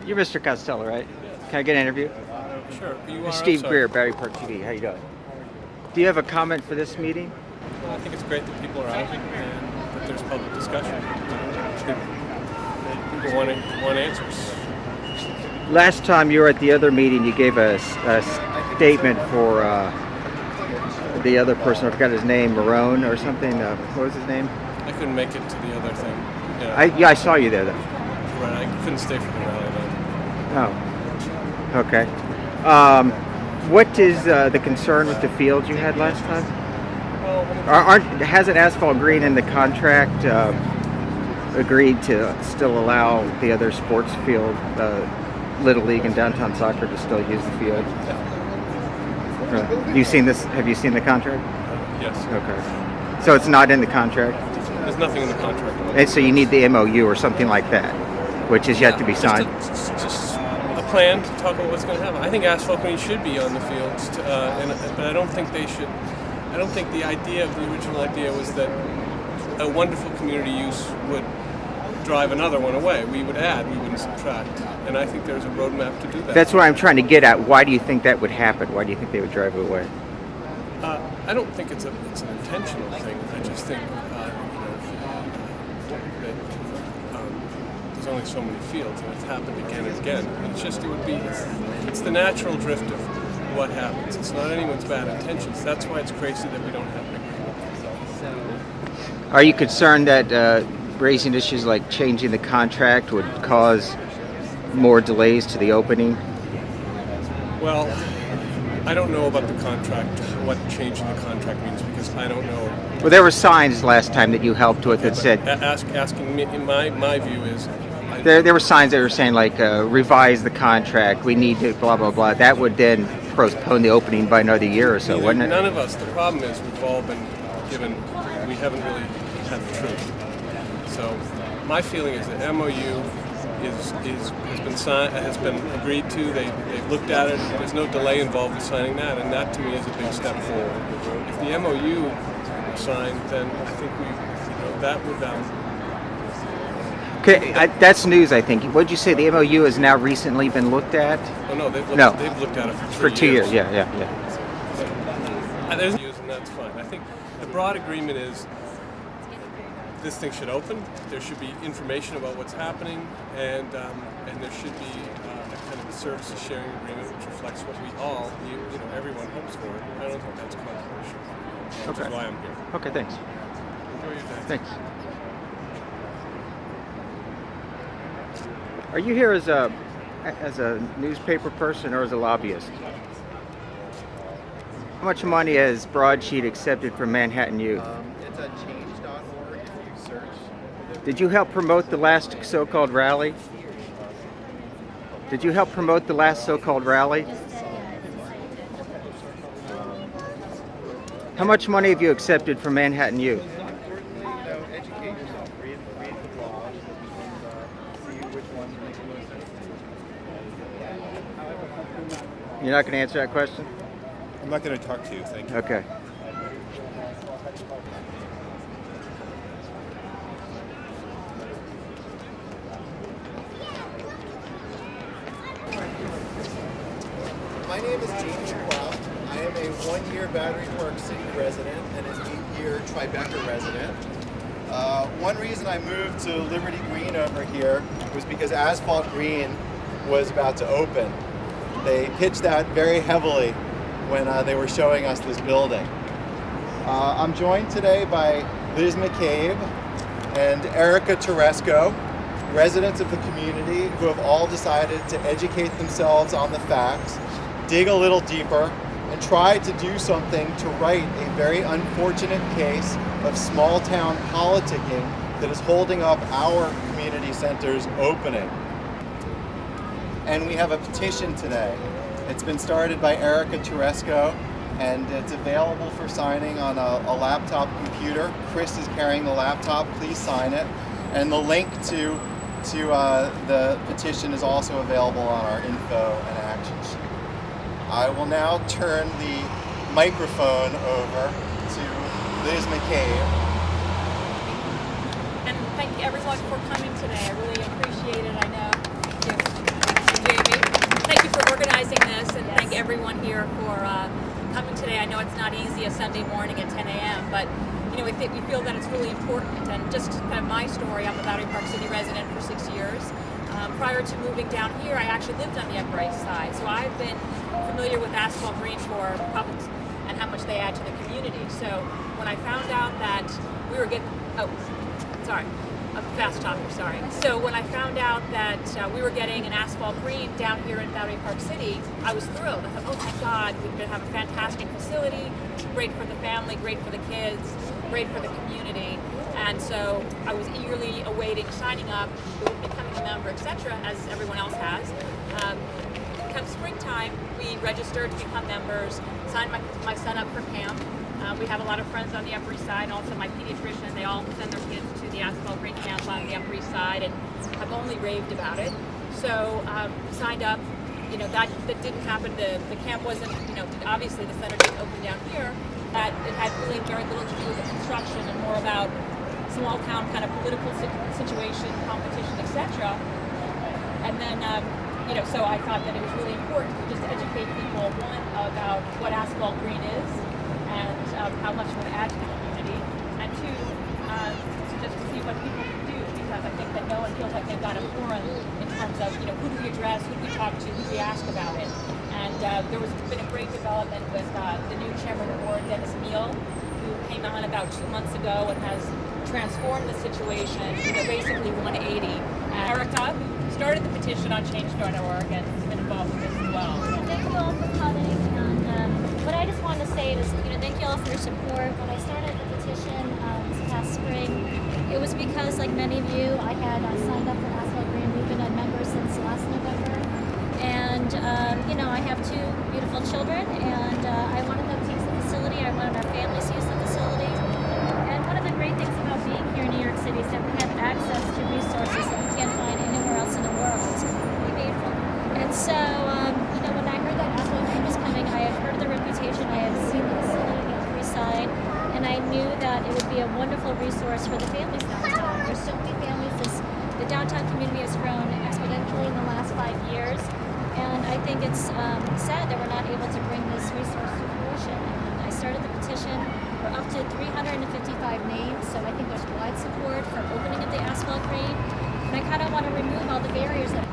You're Mr. Costello, right? Can I get an interview? Sure. You are. Steve Greer, BatteryPark.TV. How you doing? Do you have a comment for this meeting? Well, I think it's great that people are out and that there's public discussion. People want answers. Last time you were at the other meeting, you gave a statement for the other person. I forgot his name, Marone or something. What was his name? I couldn't make it to the other thing. I saw you there though. Right, I couldn't stay for the rally though. Oh, okay. What is the concern with the field you had last time? Well, hasn't Asphalt Green in the contract agreed to still allow the other sports field, Little League and downtown soccer, to still use the field? You seen this? Have you seen the contract? Yes. Okay. So it's not in the contract? There's nothing in the contract. And so you need the MOU or something like that, which is yet to be signed. Just a plan to talk about what's going to happen. I think Asphalt Green should be on the fields, but I don't think they should. I don't think the original idea was that a wonderful community use would drive another one away. We would add, we wouldn't subtract. And I think there's a roadmap to do that. That's what I'm trying to get at. Why do you think that would happen? Why do you think they would drive it away? I don't think it's an intentional thing. I just think that there's only so many fields, and it's happened again and again. And it's the natural drift of what happens. It's not anyone's bad intentions. That's why it's crazy that we don't have an agreement. Are you concerned that raising issues like changing the contract would cause more delays to the opening? Well, I don't know about the contract, what changing the contract means, because I don't know. Well, there were signs last time that you helped with that said... Asking me, my view is... There were signs that were saying, like, revise the contract, we need to blah, blah, blah. That would then postpone the opening by another year or so, wouldn't it? None of us. The problem is we've all been given... We haven't really had the truth. So my feeling is that MOU has been agreed to. They've looked at it. There's no delay involved in signing that, and that to me is a big step forward. If the MOU signed, then I think that would. Okay, that's news. I think. What did you say? The MOU has now recently been looked at? Oh no, they've looked at it for 2 years. Yeah. There's news, and that's fine. I think the broad agreement is this thing should open. There should be information about what's happening, and there should be a kind of a services sharing agreement which reflects what we all, everyone hopes for. I don't think that's controversial. Which is why I'm here. Okay, thanks. Enjoy your day. Thanks. Are you here as a newspaper person or as a lobbyist? How much money has Broadsheet accepted from Manhattan Youth? It's at change.org if you search. Did you help promote the last so-called rally? Did you help promote the last so-called rally? How much money have you accepted from Manhattan Youth? Educate yourself. Read the blog. See which ones make the most sense. You're not going to answer that question? I'm not going to talk to you, thank you. Okay. My name is James Clout. I am a one-year Battery Park City resident and an 8-year Tribeca resident. One reason I moved to Liberty Green over here was because Asphalt Green was about to open. They pitched that very heavily when they were showing us this building. I'm joined today by Liz McCabe and Erica Teresco, residents of the community who have all decided to educate themselves on the facts, dig a little deeper, and try to do something to right a very unfortunate case of small town politicking that is holding up our community center's opening. And we have a petition today. It's been started by Erica Teresco, and it's available for signing on a laptop computer. Chris is carrying the laptop. Please sign it. And the link to the petition is also available on our info and action sheet. I will now turn the microphone over to Liz McCabe. And thank you everyone for coming today. I really appreciate it. I know. Thank you. know it's not easy a Sunday morning at 10 a.m., but you know, we feel that it's really important. And just kind of my story, I'm a Battery Park City resident for 6 years. Prior to moving down here, I actually lived on the Upper East Side, so I've been familiar with Asphalt Green for problems and how much they add to the community. So when I found out that we were getting, I'm a fast talker, sorry. So when I found out that we were getting an Asphalt Green down here in Battery Park City, I was thrilled. I thought, oh my God, we're going to have a fantastic facility, great for the family, great for the kids, great for the community. And so I was eagerly awaiting signing up, becoming a member, etc., as everyone else has. Come springtime, we registered to become members, signed my son up for camp. We have a lot of friends on the Upper East Side, and also my pediatrician. They all send their kids to the Asphalt Green camp on the Upper East Side and have only raved about it. So signed up. You know, that didn't happen. The camp wasn't, you know, obviously the center didn't open down here. That it had really very little to do with the construction and more about small town kind of political situation, competition, etc. And then, you know, so I thought that it was really important to just educate people, one, about what Asphalt Green is and how much it would add to the community, and two, just to see what people can do, because I think that no one feels like they've got a forum in terms of, you know, who do we address, who do we talk to, who do we ask about it. And there was been a great development with the new chairman of the board, Dennis Neal, who came on about 2 months ago and has transformed the situation, you know, basically 180. And Erica, who started the petition on Change.org, and has been involved with this as well. So thank you all for coming, and what I just wanted to say is, you know, thank you all for your support. When I started the petition this past spring, it was because, like many of you, I had signed up for Asphalt Green. We've been a member since last November, and you know, I have 2 beautiful children, and I wanted them to use the facility. I wanted our families to use the facility. And one of the great things about being here in New York City is that we have access to resources that we can't find anywhere else in the world. It's really beautiful. And so, you know, when I heard that Asphalt Green was coming, I had heard of the reputation, I had seen the facility on the Upper East Side, and I knew that it would be a wonderful resource for the families downtown. There's so many families. The downtown community has grown exponentially in the last 5 years, and I think it's sad that we're not able to bring this resource to fruition. And I started the petition. We're up to 355 names, so I think there's wide support for opening of the Asphalt Green. And I kind of want to remove all the barriers that